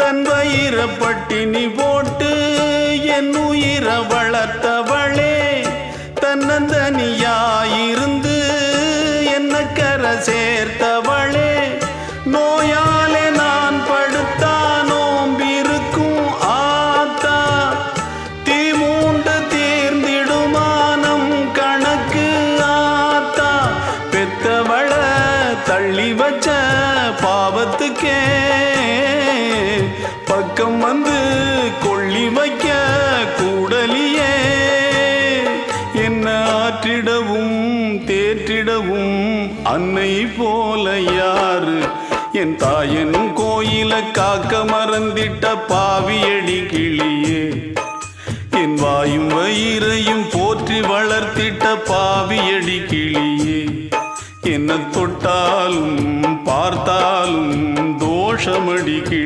தன் வயிற பட்டினி போட்டு என் உயிர வளர்த்தவளே, தன்னந்தனியாயிருந்து என்ன கரை சேர்த்தவளே, நோயாலே நான் படுத்தா நோம்பிருக்கும் ஆத்தா, தீ மூண்டு தீர்ந்திடுமானம் கணக்கு ஆத்தா, பெத்தவள தள்ளி வச்ச பாவத்துக்கே பக்கம் வந்து கொள்ளி வைக்க கூடலியே, என்ன ஆற்றிடவும் தேற்றிடவும் அன்னை போல யாரு, என் தாயன் கோயில காக்க மறந்திட்ட பாவியடி கிளியே, என் வாயும் வயிறையும் போற்றி வளர்த்திட்ட பாவியடி கிளியே, என்ன தொட்டாலும் பார்த்தாலும் தோஷமடி கிளி.